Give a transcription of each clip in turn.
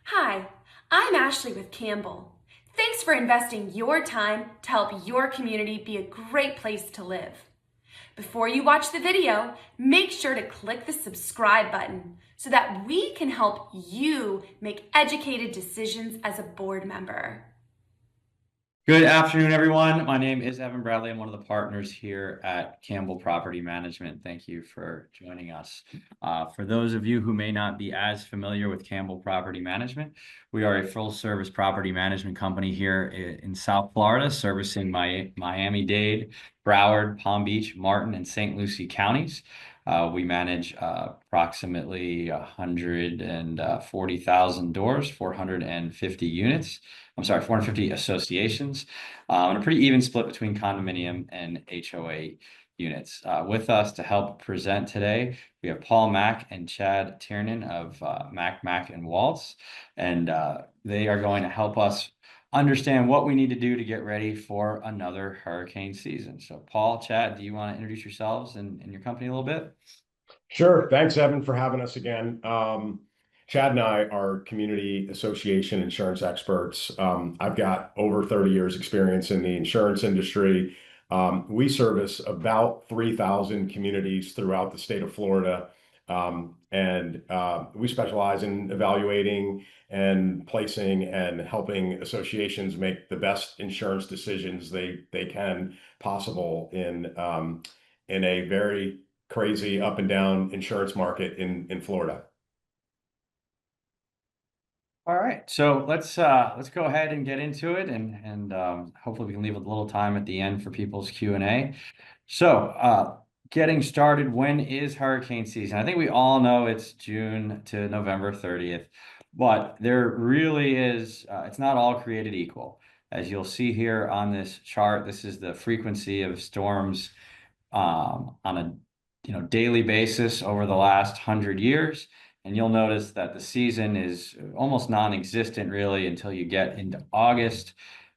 Hi, I'm Ashley with Campbell. Thanks for investing your time to help your community be a great place to live. Before you watch the video, make sure to click the subscribe button so that we can help you make educated decisions as a board member. Good afternoon, everyone. My name is Evan Bradley. I'm one of the partners here at Campbell Property Management. Thank you for joining us. For those of you who may not be as familiar with Campbell Property Management, we are a full-service property management company here in South Florida, servicing Miami-Dade, Broward, Palm Beach, Martin, and St. Lucie counties. We manage approximately 140,000 doors, 450 units. 450 associations, and a pretty even split between condominium and HOA units. With us to help present today, we have Paul Mack and Chad Tiernan of Mack Waltz, and they are going to help us understand what we need to do to get ready for another hurricane season. So Paul, Chad, do you want to introduce yourselves and your company a little bit? Sure. Thanks, Evan, for having us again. Chad and I are community association insurance experts. I've got over 30 years experience in the insurance industry. We service about 3,000 communities throughout the state of Florida. And we specialize in evaluating and placing and helping associations make the best insurance decisions they can possible in a very crazy up and down insurance market in Florida. All right, so let's go ahead and get into it, and hopefully we can leave a little time at the end for people's Q&A. So getting started, when is hurricane season? I think we all know it's June to November 30th, but there really is, it's not all created equal. As you'll see here on this chart, this is the frequency of storms on a daily basis over the last 100 years. And you'll notice that the season is almost non-existent really until you get into August.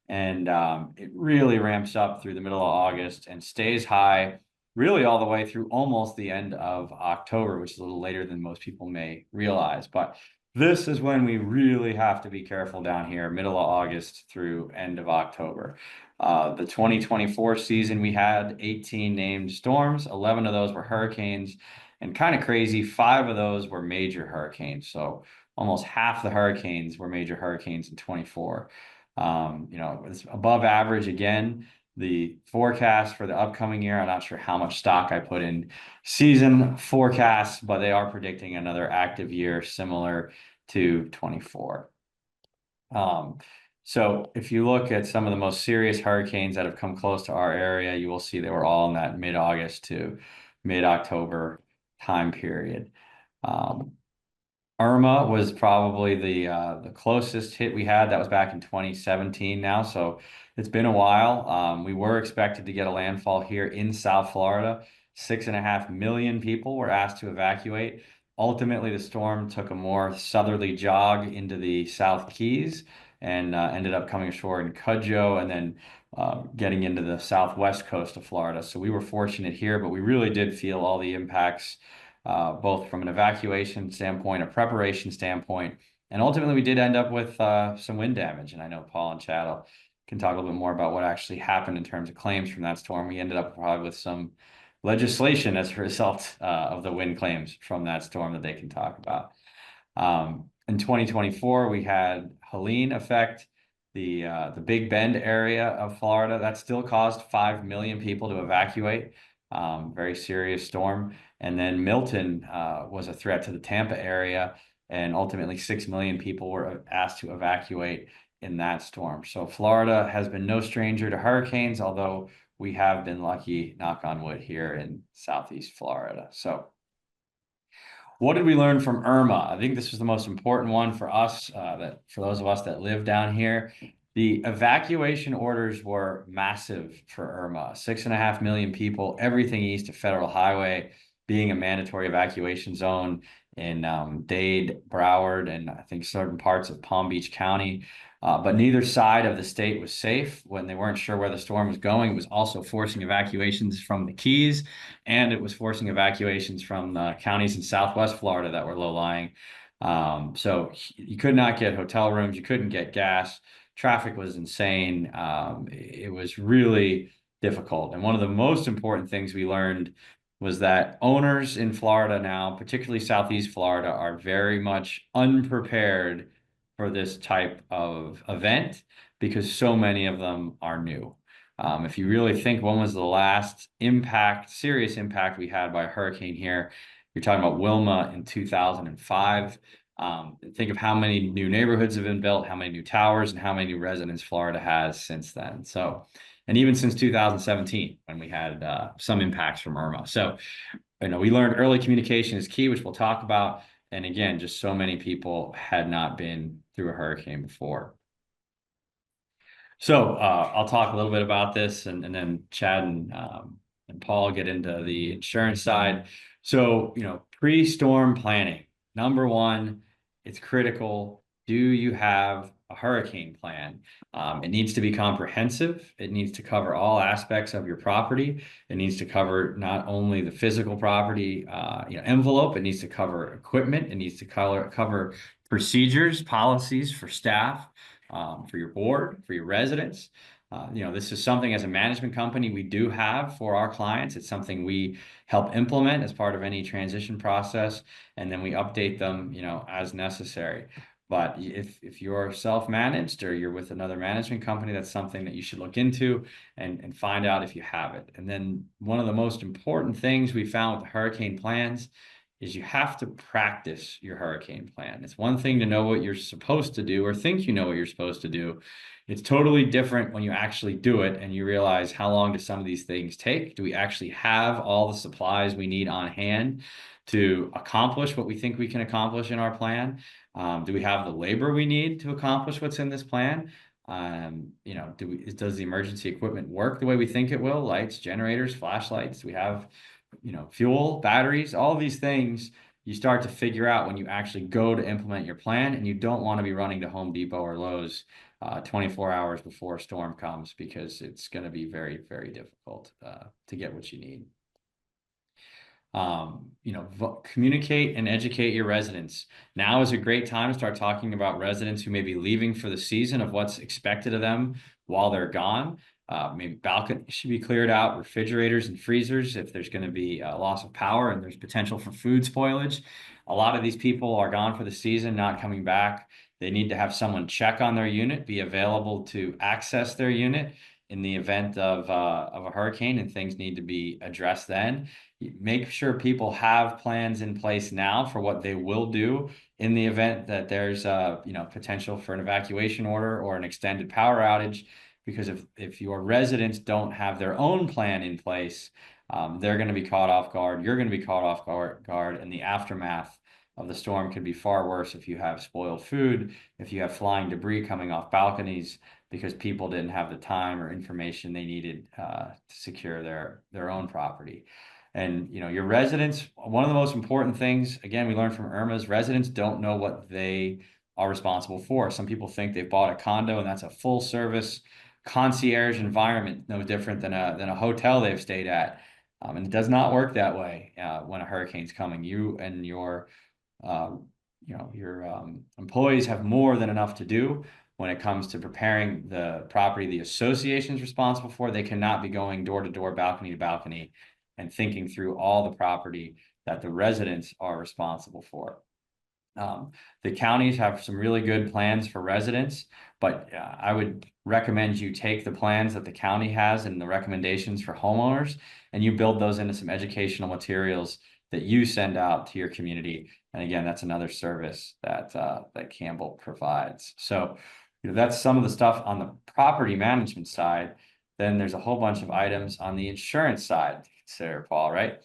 And it really ramps up through the middle of August and stays high really all the way through almost the end of October, which is a little later than most people may realize. But this is when we really have to be careful down here, middle of August through end of October. The 2024 season, we had 18 named storms. 11 of those were hurricanes, and kind of crazy, 5 of those were major hurricanes. So almost half the hurricanes were major hurricanes in 24. It's above average again. The forecast for the upcoming year, I'm not sure how much stock I put in season forecasts, but they are predicting another active year similar to 24. So if you look at some of the most serious hurricanes that have come close to our area, you will see they were all in that mid-August to mid-October time period. Irma was probably the closest hit we had. That was back in 2017 now, so it's been a while. We were expected to get a landfall here in South Florida. 6.5 million people were asked to evacuate. Ultimately, the storm took a more southerly jog into the South Keys and ended up coming ashore in Cudjoe and then getting into the southwest coast of Florida. So we were fortunate here, but we really did feel all the impacts, both from an evacuation standpoint, a preparation standpoint, and ultimately we did end up with some wind damage. And I know Paul and Chad can talk a little bit more about what actually happened in terms of claims from that storm. We ended up probably with some legislation as a result of the wind claims from that storm that they can talk about. In 2024, we had Helene affect the Big Bend area of Florida. That still caused 5 million people to evacuate. Very serious storm. And then Milton was a threat to the Tampa area, and ultimately 6 million people were asked to evacuate in that storm. So Florida has been no stranger to hurricanes, although we have been lucky, knock on wood, here in Southeast Florida. So what did we learn from Irma? I think this was the most important one for us, that for those of us that live down here. The evacuation orders were massive for Irma. 6.5 million people, everything east of Federal Highway being a mandatory evacuation zone in Dade, Broward, and I think certain parts of Palm Beach County. But neither side of the state was safe when they weren't sure where the storm was going. It was also forcing evacuations from the Keys, and it was forcing evacuations from the counties in Southwest Florida that were low-lying. So you could not get hotel rooms, you couldn't get gas, traffic was insane. It was really difficult. And one of the most important things we learned was that owners in Florida now, particularly Southeast Florida, are very much unprepared for this type of event because so many of them are new. If you really think when was the last serious impact we had by a hurricane here, you're talking about Wilma in 2005. Think of how many new neighborhoods have been built, how many new towers, and how many new residents Florida has since then. So, and even since 2017, when we had some impacts from Irma. So, we learned early communication is key, which we'll talk about. And again, just so many people had not been through a hurricane before. So I'll talk a little bit about this, and then Chad and Paul get into the insurance side. So, pre-storm planning. Number one, it's critical. Do you have a hurricane plan? It needs to be comprehensive. It needs to cover all aspects of your property. It needs to cover not only the physical property, envelope. It needs to cover equipment. It needs to cover procedures, policies for staff, for your board, for your residents. This is something as a management company we do have for our clients. It's something we help implement as part of any transition process, and then we update them, as necessary. But if you're self-managed or you're with another management company, that's something that you should look into and find out if you have it. And then one of the most important things we found with the hurricane plans is you have to practice your hurricane plan. It's one thing to know what you're supposed to do or think you know what you're supposed to do. It's totally different when you actually do it and you realize, how long do some of these things take? Do we actually have all the supplies we need on hand to accomplish what we think we can accomplish in our plan? Do we have the labor we need to accomplish what's in this plan? Does the emergency equipment work the way we think it will? Lights, generators, flashlights. We have fuel, batteries, all these things you start to figure out when you actually go to implement your plan, and you don't want to be running to Home Depot or Lowe's 24 hours before a storm comes, because it's going to be very, very difficult to get what you need. Communicate and educate your residents. Now is a great time to start talking about residents who may be leaving for the season, of what's expected of them while they're gone. Maybe balcony should be cleared out, refrigerators and freezers if there's going to be a loss of power and there's potential for food spoilage. A lot of these people are gone for the season, not coming back. They need to have someone check on their unit, be available to access their unit in the event of a hurricane, and things need to be addressed then. Make sure people have plans in place now for what they will do in the event that there's potential for an evacuation order or an extended power outage. Because if your residents don't have their own plan in place, they're going to be caught off guard. You're going to be caught off guard, and the aftermath of the storm could be far worse if you have spoiled food, if you have flying debris coming off balconies because people didn't have the time or information they needed to secure their own property. And your residents, one of the most important things, again, we learned from Irma, is residents don't know what they are responsible for. Some people think they've bought a condo and that's a full service concierge environment, no different than a hotel they've stayed at. And it does not work that way when a hurricane's coming. You and your employees have more than enough to do when it comes to preparing the property the association is responsible for. They cannot be going door to door, balcony to balcony, and thinking through all the property that the residents are responsible for. The counties have some really good plans for residents, but I would recommend you take the plans that the county has and the recommendations for homeowners, and you build those into some educational materials that you send out to your community. And again, that's another service that Campbell provides. So that's some of the stuff on the property management side. Then there's a whole bunch of items on the insurance side to consider, Paul, right?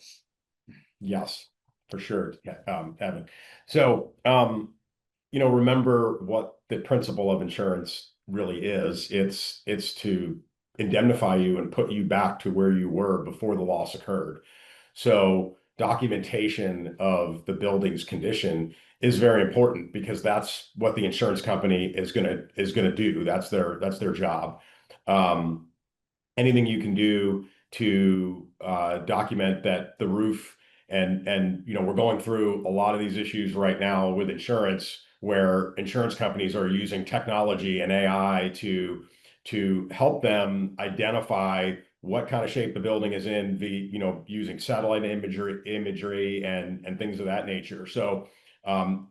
Yes, for sure, Evan. So, remember what the principle of insurance really is. It's to indemnify you and put you back to where you were before the loss occurred. So documentation of the building's condition is very important, because that's what the insurance company is gonna do. That's their job. Anything you can do to document that the roof And we're going through a lot of these issues right now with insurance, where insurance companies are using technology and AI to help them identify what kind of shape the building is in, using satellite imagery and things of that nature. So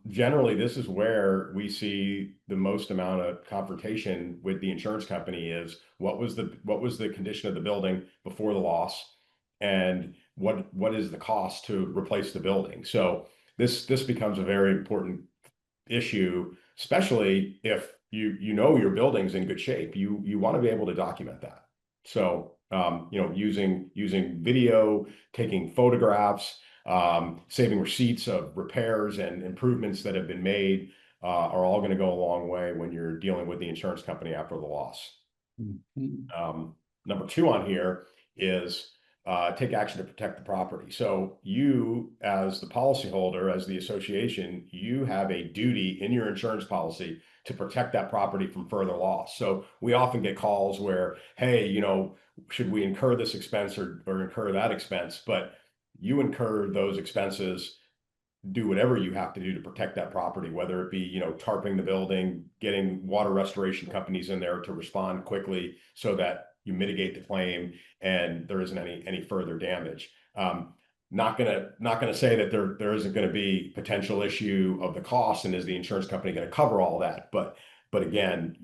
generally, this is where we see the most amount of confrontation with the insurance company is what was the condition of the building before the loss, and what is the cost to replace the building. So this becomes a very important issue, especially if your building's in good shape. You want to be able to document that. So using video, taking photographs, saving receipts of repairs and improvements that have been made are all going to go a long way when you're dealing with the insurance company after the loss. Number two on here is take action to protect the property. So you, as the policyholder, as the association, you have a duty in your insurance policy to protect that property from further loss. So we often get calls where, hey, should we incur this expense or incur that expense? But you incur those expenses, do whatever you have to do to protect that property, whether it be, tarping the building, getting water restoration companies in there to respond quickly so that you mitigate the claim and there isn't any further damage. Not gonna say that there isn't going to be potential issue of the cost, and is the insurance company going to cover all that? But again,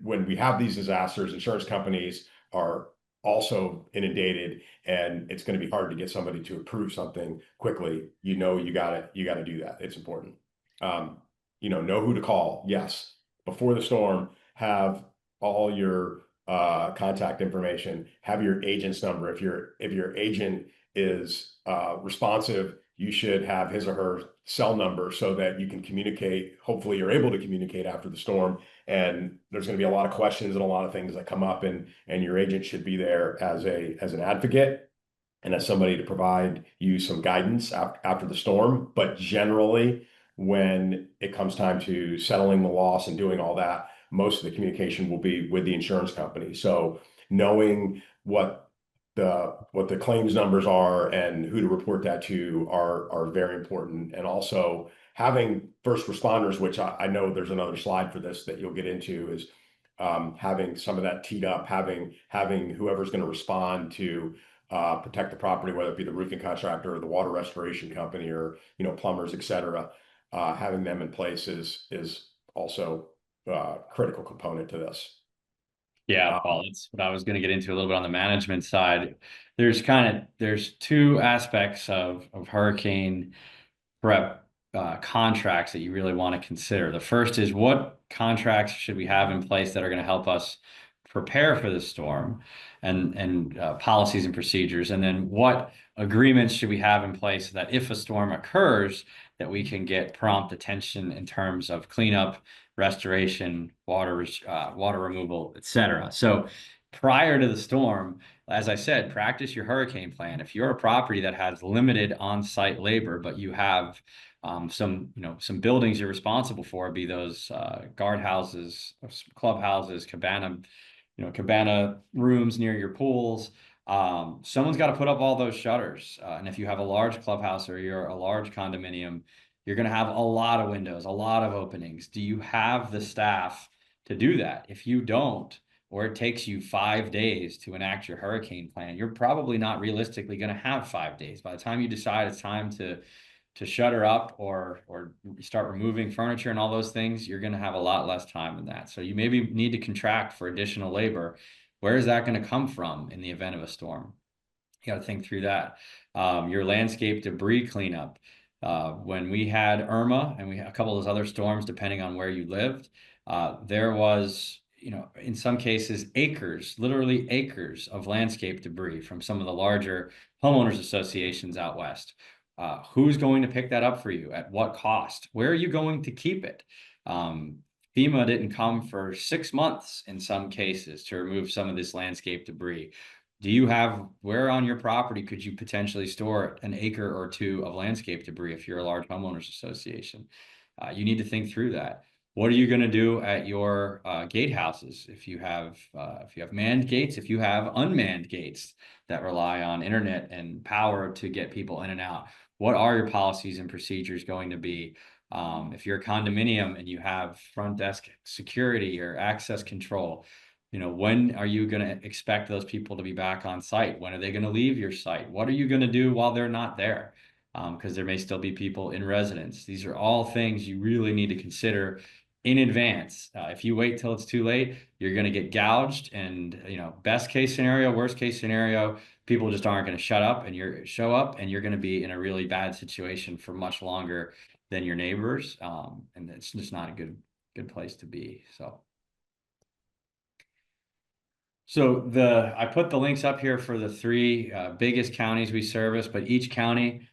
when we have these disasters, insurance companies are also inundated, and it's going to be hard to get somebody to approve something quickly. You got to do that. It's important. Know who to call. Yes, before the storm, have all your contact information, have your agent's number. If your agent is responsive, you should have his or her cell number so that you can communicate. Hopefully you're able to communicate after the storm, and there's going to be a lot of questions and a lot of things that come up, and your agent should be there as an advocate and as somebody to provide you some guidance after the storm. But generally, when it comes time to settling the loss and doing all that, most of the communication will be with the insurance company. So knowing what the claims numbers are and who to report that to are very important. And also having first responders, which I know there's another slide for this that you'll get into, is having some of that teed up, having whoever's going to respond to protect the property, whether it be the roofing contractor or the water restoration company or plumbers, etc. Having them in place is also critical component to this. Yeah, Paul, that's what I was going to get into a little bit on the management side. There's two aspects of hurricane prep contracts that you really want to consider. The first is, what contracts should we have in place that are going to help us prepare for the storm, and policies and procedures, and then what agreements should we have in place so that if a storm occurs, that we can get prompt attention in terms of cleanup, restoration, water removal, etc. So prior to the storm, as I said, practice your hurricane plan. If you're a property that has limited on-site labor, but you have some buildings you're responsible for, be those guardhouses, clubhouses, cabana rooms near your pools, someone's got to put up all those shutters. And if you have a large clubhouse or you're a large condominium, you're going to have a lot of windows, a lot of openings. Do you have the staff to do that? If you don't, or it takes you 5 days to enact your hurricane plan, you're probably not realistically going to have 5 days. By the time you decide it's time to shutter up or start removing furniture and all those things, you're going to have a lot less time than that. So you maybe need to contract for additional labor. Where is that going to come from in the event of a storm? You got to think through that. Your landscape debris cleanup. When we had Irma and we had a couple of those other storms, depending on where you lived, there was, in some cases, acres, literally acres of landscape debris from some of the larger homeowners associations out west. Who's going to pick that up for you? At what cost? Where are you going to keep it? FEMA didn't come for 6 months in some cases to remove some of this landscape debris. Do you have, where on your property could you potentially store an acre or two of landscape debris if you're a large homeowners association? You need to think through that. What are you going to do at your gatehouses if you have manned gates, if you have unmanned gates that rely on internet and power to get people in and out? What are your policies and procedures going to be? If you're a condominium and you have front desk security or access control, when are you going to expect those people to be back on site? When are they going to leave your site? What are you going to do while they're not there? Because there may still be people in residence. These are all things you really need to consider in advance. If you wait till it's too late, you're going to get gouged. And best case scenario, worst case scenario, people just aren't going to show up, and you're going to be in a really bad situation for much longer than your neighbors. And it's just not a good place to be. So I put the links up here for the three biggest counties we service, but each county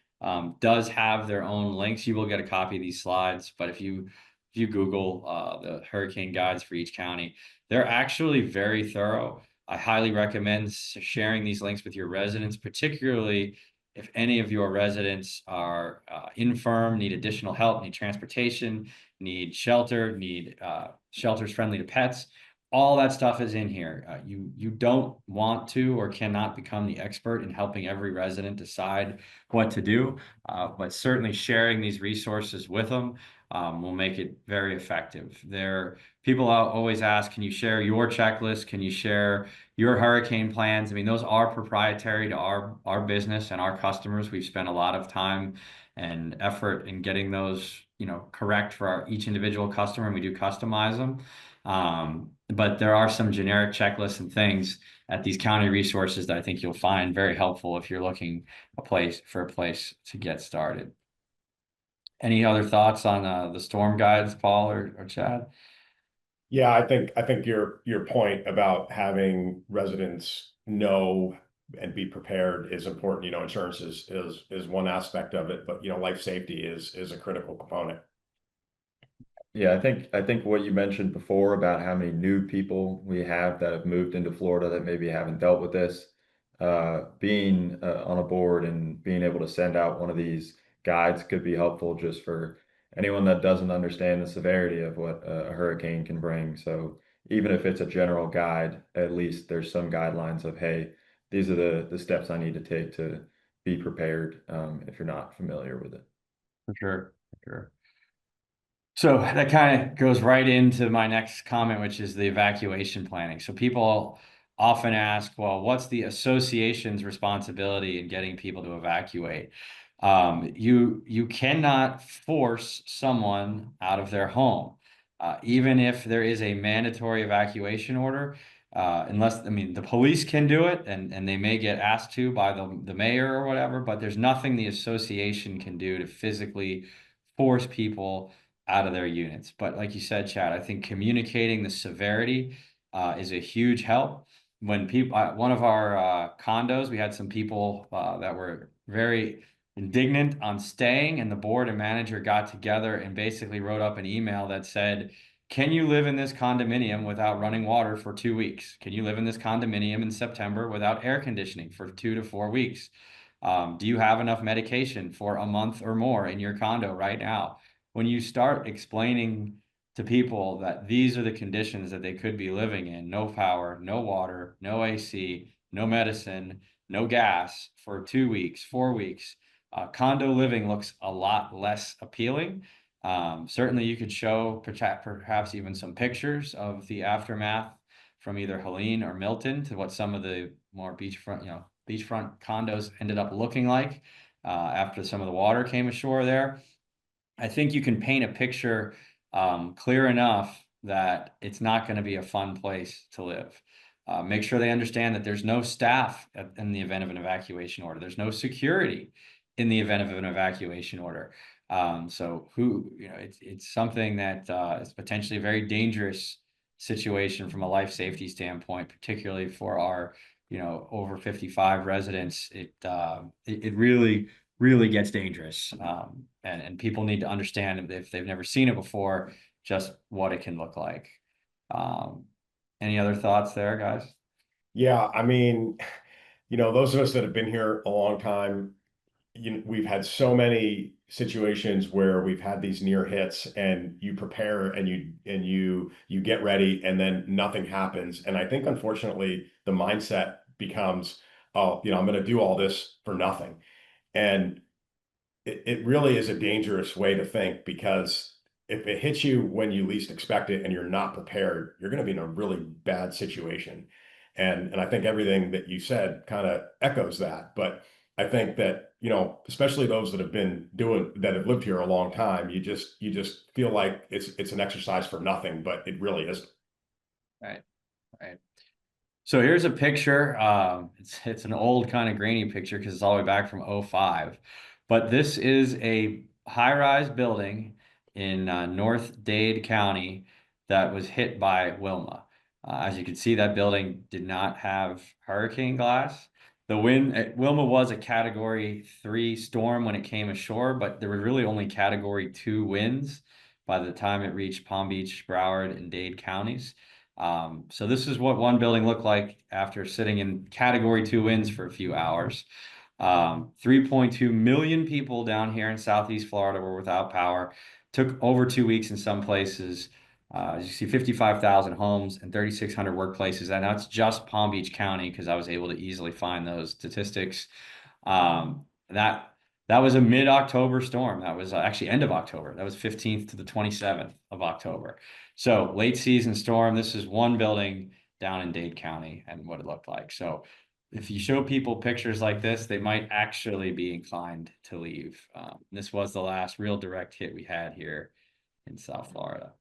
does have their own links. You will get a copy of these slides, but if you Google the hurricane guides for each county, they're actually very thorough. I highly recommend sharing these links with your residents, particularly if any of your residents are infirm, need additional help, need transportation, need shelter, need shelters friendly to pets. All that stuff is in here. You don't want to or cannot become the expert in helping every resident decide what to do, but certainly sharing these resources with them will make it very effective. People always ask, can you share your checklist? Can you share your hurricane plans? I mean, those are proprietary to our business and our customers. We've spent a lot of time and effort in getting those, correct for each individual customer, and we do customize them. But there are some generic checklists and things at these county resources that I think you'll find very helpful if you're looking for a place to get started. Any other thoughts on the storm guides, Paul or Chad? Yeah, I think your point about having residents know and be prepared is important. Insurance is one aspect of it, but life safety is a critical component. Yeah, I think what you mentioned before about how many new people we have that have moved into Florida that maybe haven't dealt with this, being on a board and being able to send out one of these guides could be helpful just for anyone that doesn't understand the severity of what a hurricane can bring. So even if it's a general guide, at least there's some guidelines of, hey, these are the steps I need to take to be prepared, if you're not familiar with it. For sure, for sure. So that kind of goes right into my next comment, which is the evacuation planning. So people often ask, well, what's the association's responsibility in getting people to evacuate? You cannot force someone out of their home, even if there is a mandatory evacuation order. The police can do it, and they may get asked to by the mayor or whatever, but there's nothing the association can do to physically force people out of their units. But like you said, Chad, I think communicating the severity is a huge help. When one of our condos, we had some people that were very indignant on staying, and the board and manager got together and basically wrote up an email that said, can you live in this condominium without running water for 2 weeks? Can you live in this condominium in September without air conditioning for 2 to 4 weeks? Do you have enough medication for a month or more in your condo right now? When you start explaining to people that these are the conditions that they could be living in, no power, no water, no AC, no medicine, no gas for 2 weeks, 4 weeks, condo living looks a lot less appealing. Certainly you could show perhaps even some pictures of the aftermath from either Helene or Milton to what some of the more beachfront condos ended up looking like after some of the water came ashore there. I think you can paint a picture clear enough that it's not going to be a fun place to live. Make sure they understand that there's no staff in the event of an evacuation order. There's no security in the event of an evacuation order. It's something that is potentially a very dangerous situation from a life safety standpoint, particularly for our, over 55 residents. It really gets dangerous. And people need to understand, if they've never seen it before, just what it can look like. Any other thoughts there, guys? Yeah, I mean, those of us that have been here a long time, we've had so many situations where we've had these near hits, and you prepare and you get ready, and then nothing happens. And I think unfortunately the mindset becomes, oh, I'm going to do all this for nothing. And it really is a dangerous way to think, because if it hits you when you least expect it and you're not prepared, you're going to be in a really bad situation. And I think everything that you said kind of echoes that. But I think that, especially those that have lived here a long time, you just feel like it's an exercise for nothing, but it really isn't. Right, right. So here's a picture. It's an old kind of grainy picture because it's all the way back from '05. But this is a high-rise building in North Dade County that was hit by Wilma. As you can see, that building did not have hurricane glass. The wind, Wilma was a Category 3 storm when it came ashore, but there were really only Category 2 winds by the time it reached Palm Beach, Broward, and Dade counties. So this is what one building looked like after sitting in Category 2 winds for a few hours. 3.2 million people down here in Southeast Florida were without power. Took over 2 weeks in some places. As you see, 55,000 homes and 3,600 workplaces, and that's just Palm Beach County, because I was able to easily find those statistics. That was a mid-October storm. That was actually end of October. That was 15th to the 27th of October. So late season storm. This is one building down in Dade County and what it looked like. So if you show people pictures like this, they might actually be inclined to leave. This was the last real direct hit we had here in South Florida.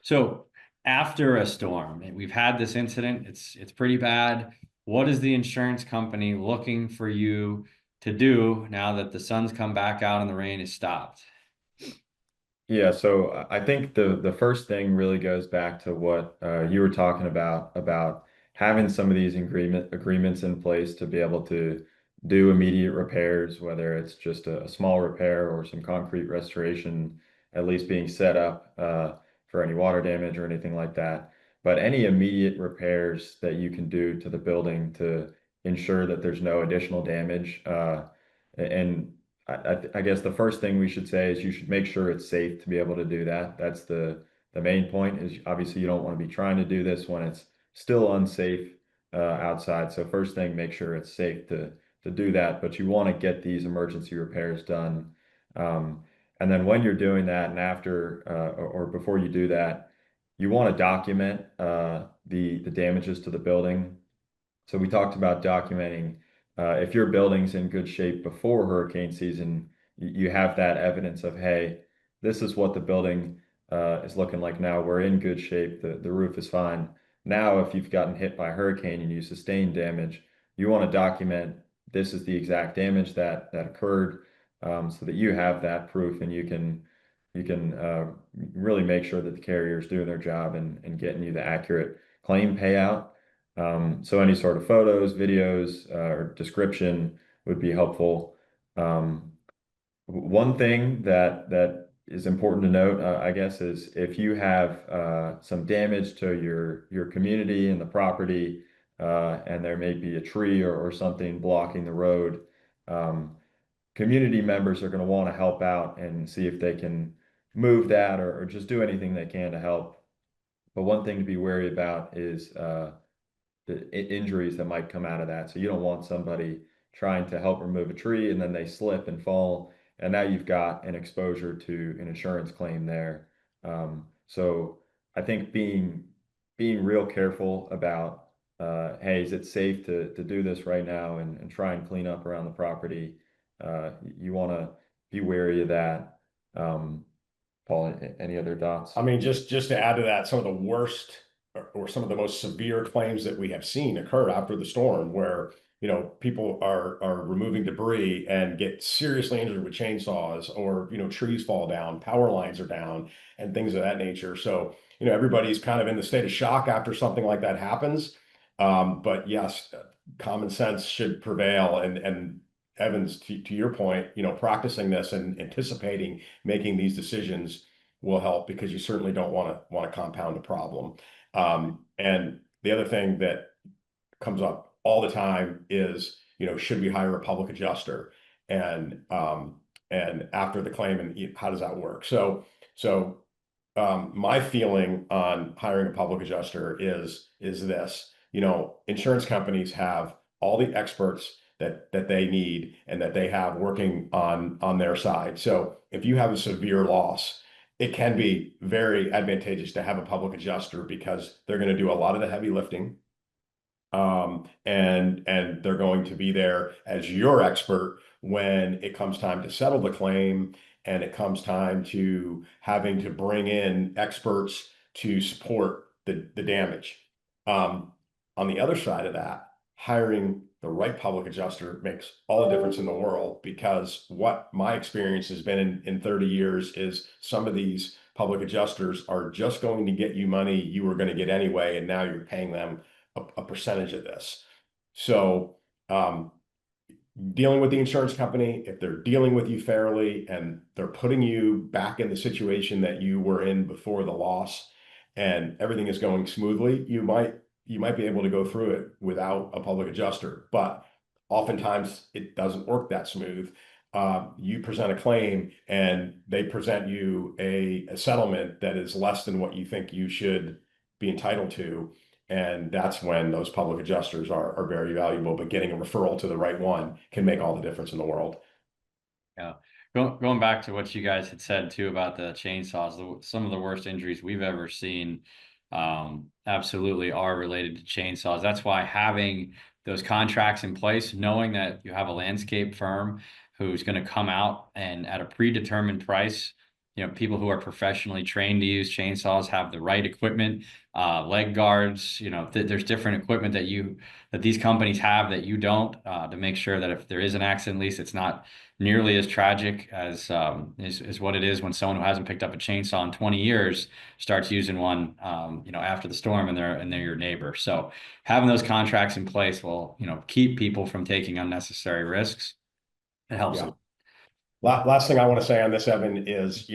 So after a storm, and we've had this incident, it's pretty bad. What is the insurance company looking for you to do now that the sun's come back out and the rain has stopped? Yeah, so I think the first thing really goes back to what you were talking about having some of these agreements in place to be able to do immediate repairs, whether it's just a small repair or some concrete restoration, at least being set up for any water damage or anything like that. But any immediate repairs that you can do to the building to ensure that there's no additional damage, and I guess the first thing we should say is you should make sure it's safe to be able to do that. That's the main point. Is obviously you don't want to be trying to do this when it's still unsafe outside. So first thing, make sure it's safe to do that. But you want to get these emergency repairs done. And then when you're doing that, and after or before you do that, you want to document the damages to the building. So we talked about documenting if your building's in good shape before hurricane season, you have that evidence of, hey, this is what the building is looking like now. We're in good shape. The roof is fine. Now, if you've gotten hit by a hurricane and you sustain damage, you want to document this is the exact damage that occurred, so that you have that proof, and you can really make sure that the carrier is doing their job and getting you the accurate claim payout. So any sort of photos, videos, or description would be helpful. One thing that is important to note, I guess, is if you have some damage to your community and the property, and there may be a tree or something blocking the road, community members are going to want to help out and see if they can move that or just do anything they can to help. But one thing to be wary about is the injuries that might come out of that. So you don't want somebody trying to help remove a tree and then they slip and fall, and now you've got an exposure to an insurance claim there. So I think being real careful about, hey, is it safe to do this right now and try and clean up around the property? You want to be wary of that. Paul, any other thoughts? I mean, just to add to that, some of the worst or some of the most severe claims that we have seen occur after the storm, where people are removing debris and get seriously injured with chainsaws, or trees fall down, power lines are down, and things of that nature. So everybody's kind of in the state of shock after something like that happens. But yes, common sense should prevail, and Evans, to your point, practicing this and anticipating making these decisions will help, because you certainly don't want to compound a problem. And the other thing that comes up all the time is, should we hire a public adjuster? And after the claim, and how does that work? So my feeling on hiring a public adjuster is this. Insurance companies have all the experts that they need and that they have working on their side. So if you have a severe loss, it can be very advantageous to have a public adjuster because they're going to do a lot of the heavy lifting. And they're going to be there as your expert when it comes time to settle the claim and it comes time to having to bring in experts to support the damage. On the other side of that, hiring the right public adjuster makes all the difference in the world, because what my experience has been in 30 years is some of these public adjusters are just going to get you money you were going to get anyway, and now you're paying them a percentage of this. So dealing with the insurance company, if they're dealing with you fairly and they're putting you back in the situation that you were in before the loss, and everything is going smoothly, you might be able to go through it without a public adjuster. But oftentimes it doesn't work that smooth. You present a claim and they present you a settlement that is less than what you think you should be entitled to. And that's when those public adjusters are very valuable, but getting a referral to the right one can make all the difference in the world. Yeah. Going back to what you guys had said too about the chainsaws, some of the worst injuries we've ever seen absolutely are related to chainsaws. That's why having those contracts in place, knowing that you have a landscape firm who's going to come out and at a predetermined price, people who are professionally trained to use chainsaws, have the right equipment, leg guards, there's different equipment that these companies have that you don't, to make sure that if there is an accident, at least it's not nearly as tragic as is what it is when someone who hasn't picked up a chainsaw in 20 years starts using one, after the storm, and they're your neighbor. So having those contracts in place will, keep people from taking unnecessary risks. It helps. Yeah. Last thing I want to say on this, Evan, is,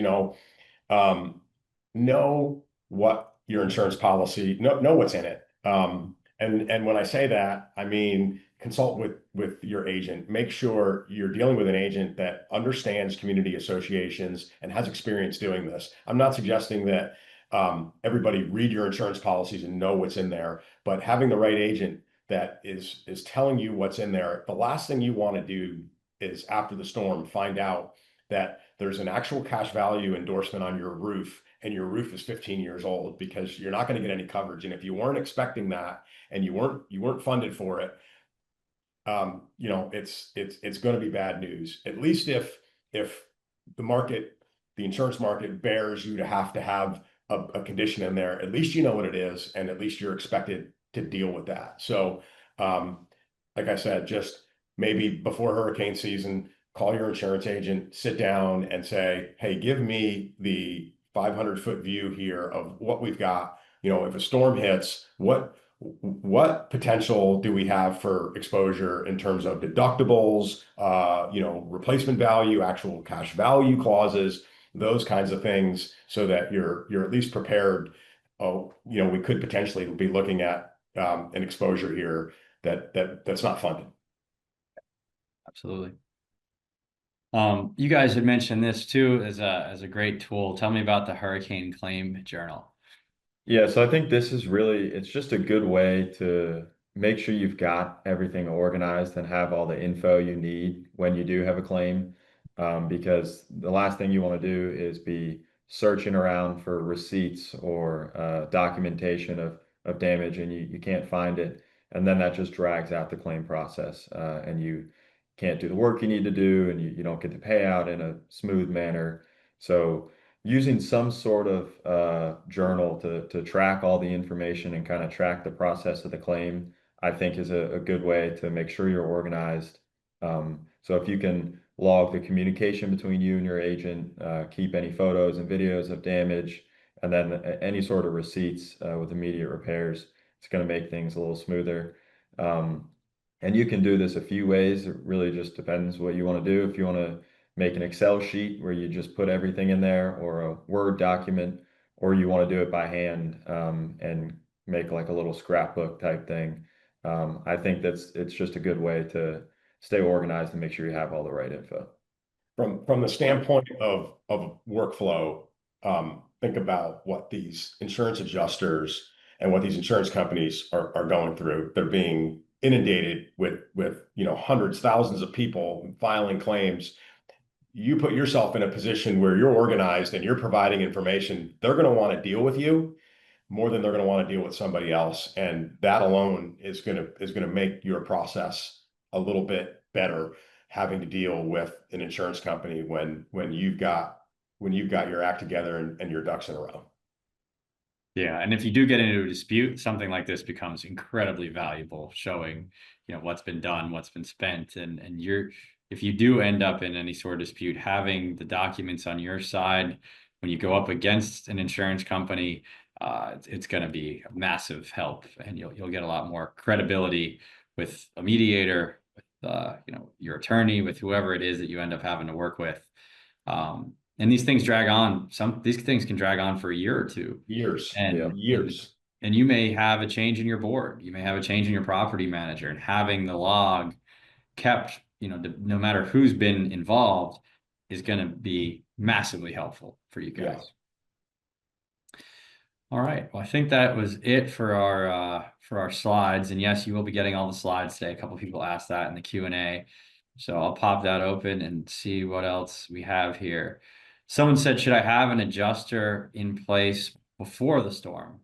know what your insurance policy, know what's in it. And when I say that, I mean, consult with your agent. Make sure you're dealing with an agent that understands community associations and has experience doing this. I'm not suggesting that everybody read your insurance policies and know what's in there, but having the right agent that is telling you what's in there. The last thing you want to do is, after the storm, find out that there's an actual cash value endorsement on your roof and your roof is 15 years old, because you're not going to get any coverage. And if you weren't expecting that and you weren't funded for it, it's going to be bad news. At least if the insurance market bears you to have a condition in there, at least you know what it is, and at least you're expected to deal with that. So like I said, just maybe before hurricane season, call your insurance agent, sit down and say, hey, give me the 500-foot view here of what we've got. If a storm hits, what potential do we have for exposure in terms of deductibles, replacement value, actual cash value clauses, those kinds of things, so that you're at least prepared. We could potentially be looking at an exposure here that's not funded. Absolutely. You guys had mentioned this too as a great tool. Tell me about the Hurricane Claim Journal. Yeah, so I think this is it's just a good way to make sure you've got everything organized and have all the info you need when you do have a claim. Because the last thing you want to do is be searching around for receipts or documentation of damage, and you can't find it. And then that just drags out the claim process, and you can't do the work you need to do, and you don't get the payout in a smooth manner. So using some sort of journal to track all the information and kind of track the process of the claim, I think is a good way to make sure you're organized. So if you can log the communication between you and your agent, keep any photos and videos of damage, and then any sort of receipts with immediate repairs, it's going to make things a little smoother. And you can do this a few ways. It really just depends what you want to do. If you want to make an Excel sheet where you just put everything in there, or a Word document, or you want to do it by hand and make like a little scrapbook type thing. I think it's just a good way to stay organized and make sure you have all the right info. From the standpoint of workflow, think about what these insurance adjusters and what these insurance companies are going through. They're being inundated with hundreds, thousands of people filing claims. You put yourself in a position where you're organized and you're providing information. They're going to want to deal with you more than they're going to want to deal with somebody else, and that alone is going to make your process a little bit better, having to deal with an insurance company when you've got your act together and your ducks in a row. Yeah, and if you do get into a dispute, something like this becomes incredibly valuable, showing, what's been done, what's been spent, and if you do end up in any sort of dispute, having the documents on your side when you go up against an insurance company, it's going to be a massive help, and you'll get a lot more credibility with a mediator, with your attorney, with whoever it is that you end up having to work with. And these things drag on. These things can drag on for a year or two. Years. And years. And you may have a change in your board. You may have a change in your property manager, and having the log kept, no matter who's been involved, is going to be massively helpful for you guys. Yeah. All right. Well, I think that was it for our slides. And yes, you will be getting all the slides today. A couple of people asked that in the Q&A. So I'll pop that open and see what else we have here. Someone said, should I have an adjuster in place before the storm?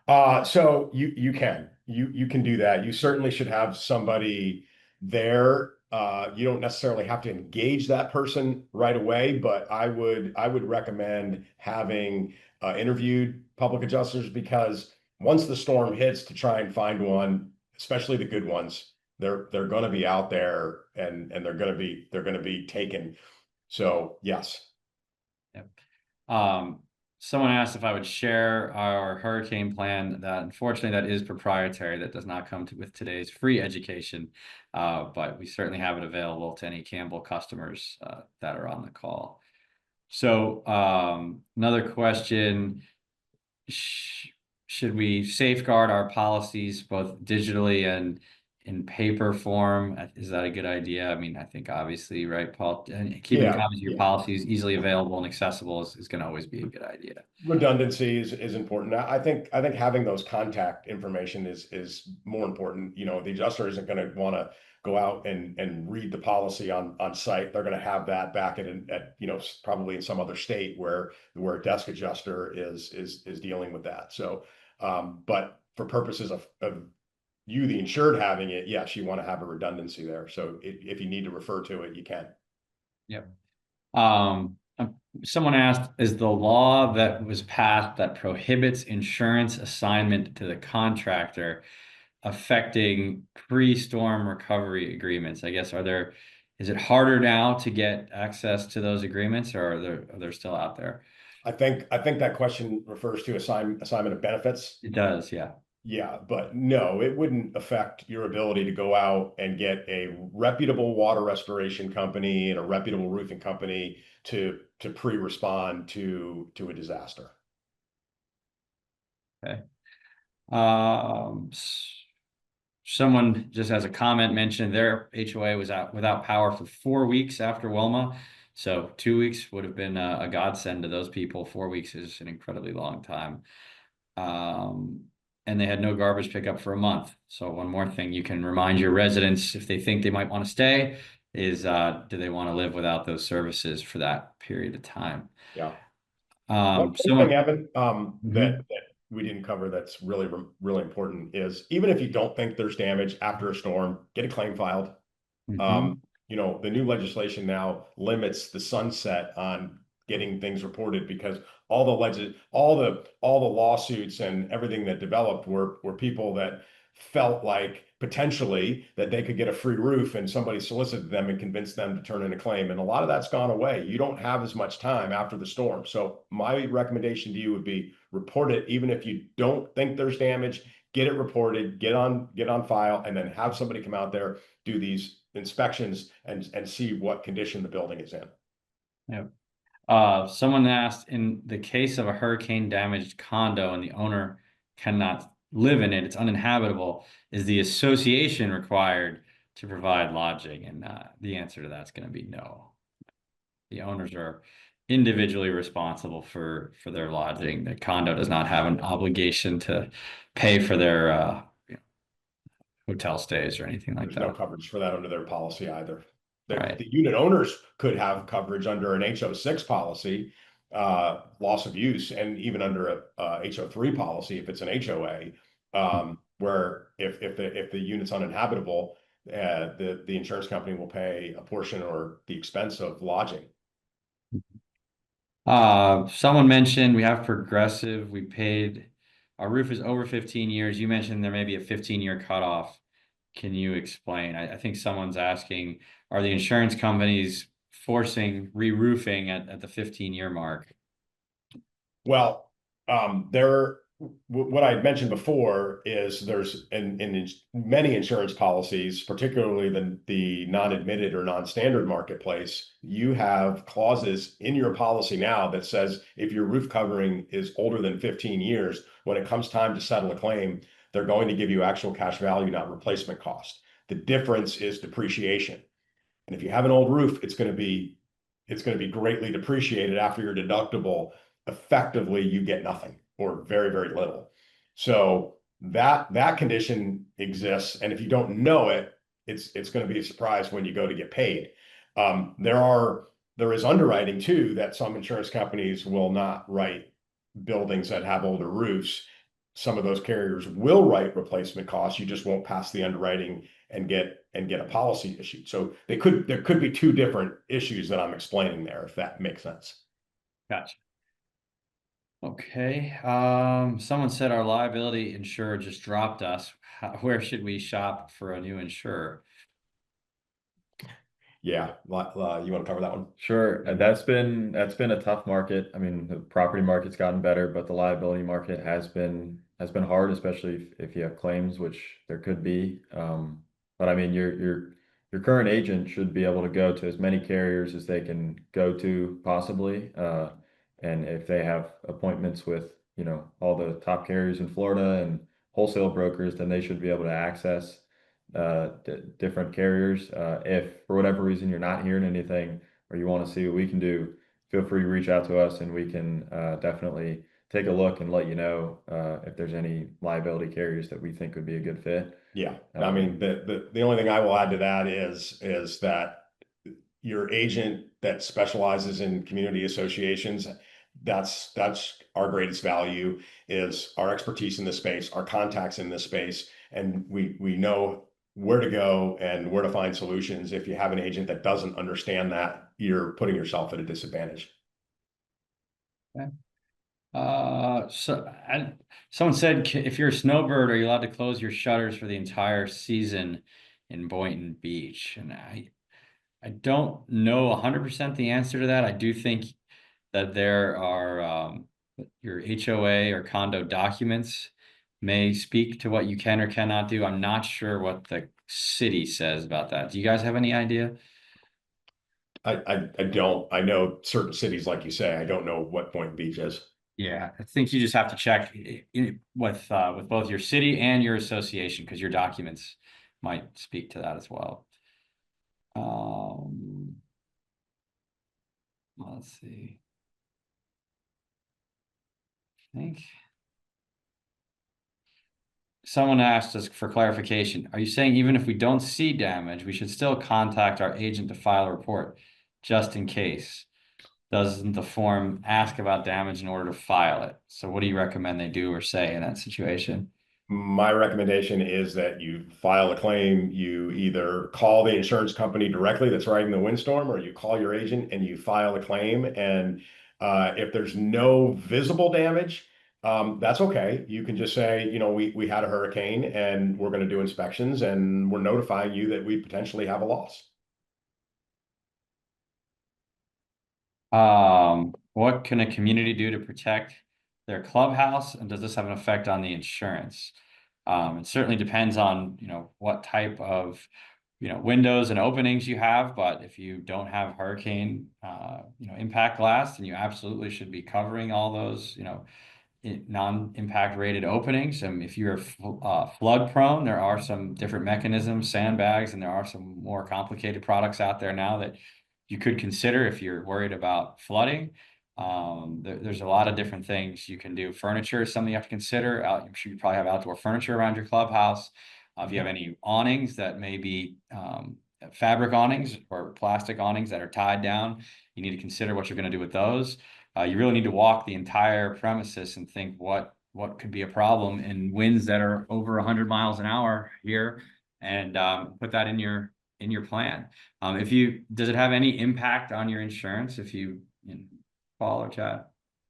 So you can do that. You certainly should have somebody there. You don't necessarily have to engage that person right away, but I would recommend having interviewed public adjusters, because once the storm hits, to try and find one, especially the good ones, they're going to be out there, and they're going to be taken. So yes. Yep. Someone asked if I would share our hurricane plan. That unfortunately that is proprietary. That does not come with today's free education, but we certainly have it available to any Campbell customers that are on the call. So another question: should we safeguard our policies both digitally and in paper form? Is that a good idea? I mean, I think obviously, right, Paul, and keeping copies of your policies easily available and accessible is going to always be a good idea. Redundancy is important. I think having those contact information is more important. The adjuster isn't going to want to go out and read the policy on site. They're going to have that back at probably in some other state where a desk adjuster is dealing with that. So, but for purposes of you, the insured, having it, yes, you want to have a redundancy there. So if you need to refer to it, you can. Yep. Someone asked, is the law that was passed that prohibits insurance assignment to the contractor affecting pre-storm recovery agreements? I guess, is it harder now to get access to those agreements, or are they still out there? I think that question refers to assignment of benefits. It does, yeah. Yeah, but no, it wouldn't affect your ability to go out and get a reputable water restoration company and a reputable roofing company to pre-respond to a disaster. Okay. Someone just as a comment mentioned their HOA was out without power for 4 weeks after Wilma. So 2 weeks would have been a godsend to those people. 4 weeks is an incredibly long time. And they had no garbage pickup for a month. So one more thing you can remind your residents, if they think they might want to stay, is do they want to live without those services for that period of time? Yeah. One thing, Evan, that we didn't cover that's really important is, even if you don't think there's damage after a storm, get a claim filed. The new legislation now limits the sunset on getting things reported, because all the lawsuits and everything that developed were people that felt like potentially that they could get a free roof, and somebody solicited them and convinced them to turn in a claim. And a lot of that's gone away. You don't have as much time after the storm. So my recommendation to you would be, report it. Even if you don't think there's damage, get it reported, get on file, and then have somebody come out there, do these inspections, and see what condition the building is in. Yep. Someone asked, in the case of a hurricane damaged condo and the owner cannot live in it, it's uninhabitable. Is the association required to provide lodging? And the answer to that's going to be no. The owners are individually responsible for their lodging. The condo does not have an obligation to pay for their hotel stays or anything like There's no that. coverage for that under their policy either. Right. The unit owners could have coverage under an HO6 policy, loss of use, and even under a HO3 policy if it's an HOA, where if the unit's uninhabitable, the insurance company will pay a portion or the expense of lodging. Someone mentioned we have Progressive. We paid, our roof is over 15 years. You mentioned there may be a 15-year cutoff. Can you explain? I think someone's asking, are the insurance companies forcing re-roofing at the 15-year mark? Well, what I had mentioned before is there's in many insurance policies, particularly the non-admitted or non-standard marketplace, you have clauses in your policy now that says if your roof covering is older than 15 years, when it comes time to settle a claim, they're going to give you actual cash value, not replacement cost. The difference is depreciation. And if you have an old roof, it's going to be greatly depreciated after your deductible. Effectively, you get nothing or very, very little. So that condition exists, and if you don't know it, it's going to be a surprise when you go to get paid. There is underwriting too that some insurance companies will not write buildings that have older roofs. Some of those carriers will write replacement costs. You just won't pass the underwriting and get a policy issued. So there could be two different issues that I'm explaining there, if that makes sense. Gotcha. Okay. Someone said our liability insurer just dropped us. Where should we shop for a new insurer? Yeah, you want to cover that one? Sure. And that's been a tough market. I mean, the property market's gotten better, but the liability market has been hard, especially if you have claims, which there could be. But I mean, your current agent should be able to go to as many carriers as they can go to possibly. And if they have appointments with, all the top carriers in Florida and wholesale brokers, then they should be able to access different carriers. If for whatever reason you're not hearing anything or you want to see what we can do, feel free to reach out to us and we can definitely take a look and let you know if there's any liability carriers that we think would be a good fit. Yeah, I mean, the only thing I will add to that is that your agent that specializes in community associations, that's our greatest value, is our expertise in this space, our contacts in this space, and we know where to go and where to find solutions. If you have an agent that doesn't understand that, you're putting yourself at a disadvantage. Okay. Someone said, if you're a snowbird, are you allowed to close your shutters for the entire season in Boynton Beach? And I don't know 100% the answer to that. I do think that there are your HOA or condo documents may speak to what you can or cannot do. I'm not sure what the city says about that. Do you guys have any idea? I don't. I know certain cities, like you say. I don't know what Boynton Beach is. Yeah, I think you just have to check with both your city and your association because your documents might speak to that as well. Let's see. I think someone asked us for clarification. Are you saying even if we don't see damage, we should still contact our agent to file a report just in case? Doesn't the form ask about damage in order to file it? So what do you recommend they do or say in that situation? My recommendation is that you file a claim. You either call the insurance company directly that's riding the windstorm, or you call your agent and you file a claim. And if there's no visible damage, that's okay. You can just say, we had a hurricane and we're going to do inspections and we're notifying you that we potentially have a loss. What can a community do to protect their clubhouse, and does this have an effect on the insurance? It certainly depends on, what type of, windows and openings you have, but if you don't have hurricane, impact glass, then you absolutely should be covering all those, non-impact rated openings. If you're flood prone, there are some different mechanisms, sandbags, and there are some more complicated products out there now that you could consider if you're worried about flooding. There's a lot of different things you can do. Furniture is something you have to consider. I'm sure you probably have outdoor furniture around your clubhouse. If you have any awnings that may be fabric awnings or plastic awnings that are tied down, you need to consider what you're going to do with those. You really need to walk the entire premises and think what could be a problem in winds that are over 100 miles an hour here, and put that in your plan. Does it have any impact on your insurance if you Paul or Chad?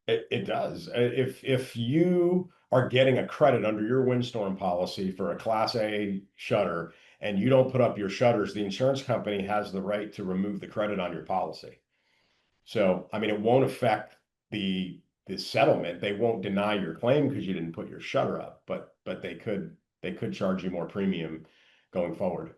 It does. If you are getting a credit under your windstorm policy for a Class A shutter and you don't put up your shutters, the insurance company has the right to remove the credit on your policy. So, I mean, it won't affect the settlement. They won't deny your claim because you didn't put your shutter up, but they could charge you more premium going forward.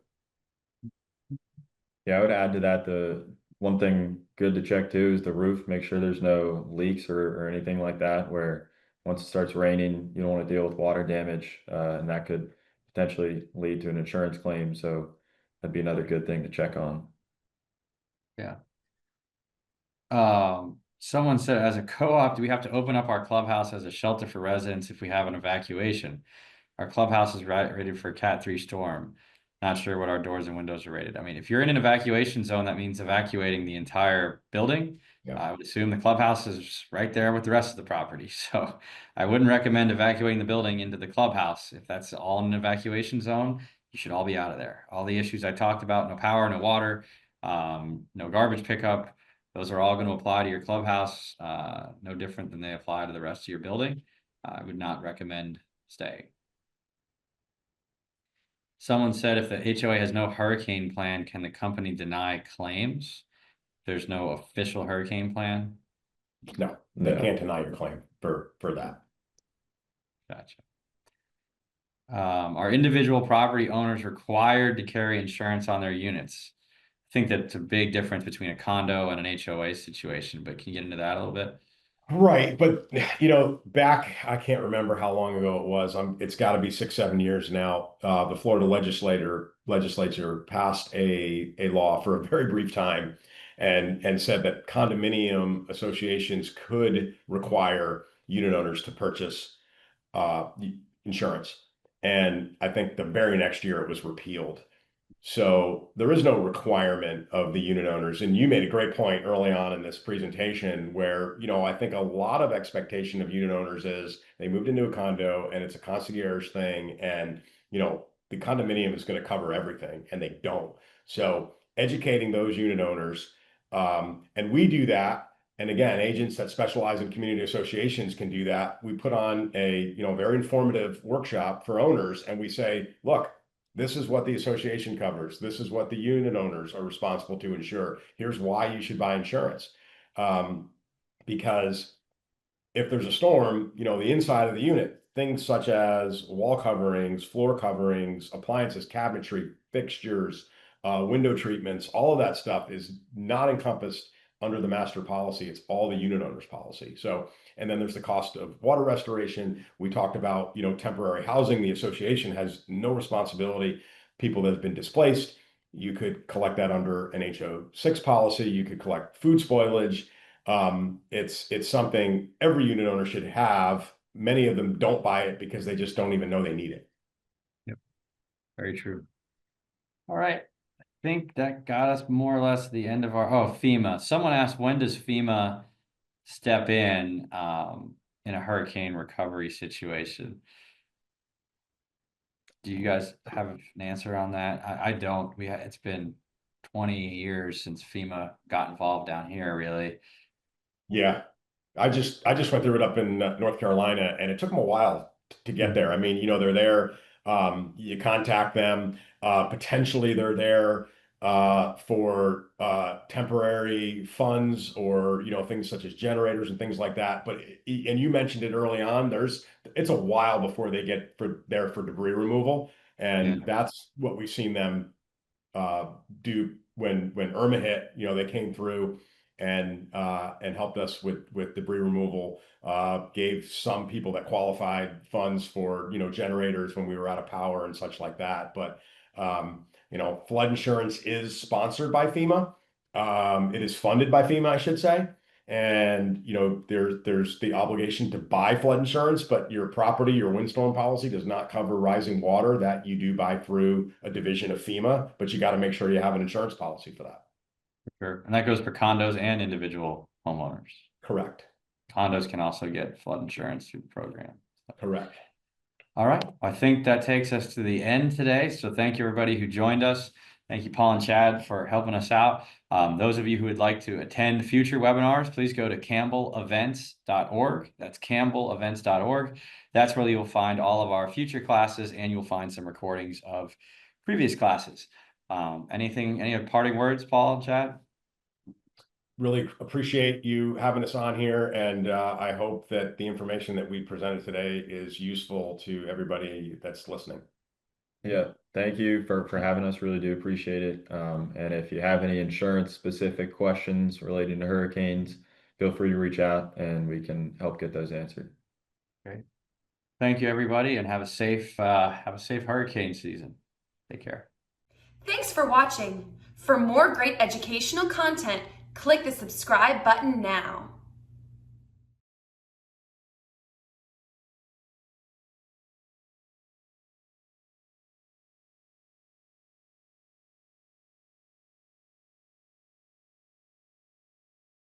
Yeah, I would add to that, the one thing good to check too is the roof. Make sure there's no leaks or anything like that, where once it starts raining, you don't want to deal with water damage, and that could potentially lead to an insurance claim. So that'd be another good thing to check on. Yeah. Someone said, as a co-op, do we have to open up our clubhouse as a shelter for residents if we have an evacuation? Our clubhouse is rated for a Cat 3 storm. Not sure what our doors and windows are rated. I mean, if you're in an evacuation zone, that means evacuating the entire building. Yeah. I would assume the clubhouse is right there with the rest of the property. So I wouldn't recommend evacuating the building into the clubhouse. If that's all in an evacuation zone, you should all be out of there. All the issues I talked about, no power, no water, no garbage pickup, those are all going to apply to your clubhouse, no different than they apply to the rest of your building. I would not recommend staying. Someone said, if the HOA has no hurricane plan, can the company deny claims? There's no official hurricane plan? No, they can't deny your claim for that. Gotcha. Are individual property owners required to carry insurance on their units? I think that's a big difference between a condo and an HOA situation, but can you get into that a little bit? Right, but back, I can't remember how long ago it was. It's got to be 6, 7 years now. The Florida legislature passed a law for a very brief time, and said that condominium associations could require unit owners to purchase insurance. And I think the very next year it was repealed. So there is no requirement of the unit owners. And you made a great point early on in this presentation where, I think a lot of expectation of unit owners is they moved into a condo and it's a concierge thing. And, the condominium is going to cover everything, and they don't. So educating those unit owners, and we do that. And again, agents that specialize in community associations can do that. We put on a, very informative workshop for owners, and we say, look, this is what the association covers. This is what the unit owners are responsible to insure. Here's why you should buy insurance. Because if there's a storm, the inside of the unit, things such as wall coverings, floor coverings, appliances, cabinetry, fixtures, window treatments, all of that stuff is not encompassed under the master policy. It's all the unit owner's policy. So, and then there's the cost of water restoration. We talked about, temporary housing. The association has no responsibility. People that have been displaced, you could collect that under an HO6 policy. You could collect food spoilage. It's something every unit owner should have. Many of them don't buy it because they just don't even know they need it. Yep. Very true. All right. I think that got us more or less to the end of FEMA. Someone asked, when does FEMA step in a hurricane recovery situation? Do you guys have an answer on that? I don't. It's been 20 years since FEMA got involved down here, really. Yeah, I just went through it up in North Carolina, and it took them a while to get there. I mean, they're there. You contact them. Potentially, they're there for temporary funds or things such as generators and things like that. But and you mentioned it early on. It's a while before they get there for debris removal, and that's what we've seen them do when Irma hit. They came through and helped us with debris removal. Gave some people that qualified funds for generators when we were out of power and such like that. But flood insurance is sponsored by FEMA. It is funded by FEMA, I should say. And there's the obligation to buy flood insurance, but your property, your windstorm policy does not cover rising water. That you do buy through a division of FEMA, but you got to make sure you have an insurance policy for that. Sure. And that goes for condos and individual homeowners. Correct. Condos can also get flood insurance through the program. Correct. All right. I think that takes us to the end today. So thank you, everybody who joined us. Thank you, Paul and Chad, for helping us out. Those of you who would like to attend future webinars, please go to campbellevents.org. That's campbellevents.org. That's where you'll find all of our future classes, and you'll find some recordings of previous classes. Any other parting words, Paul and Chad? Really appreciate you having us on here, and I hope that the information that we presented today is useful to everybody that's listening. Yeah, thank you for having us. Really do appreciate it. And if you have any insurance specific questions relating to hurricanes, feel free to reach out and we can help get those answered. Great. Thank you, everybody, and have a safe hurricane season. Take care. Thanks for watching. For more great educational content, click the subscribe button now.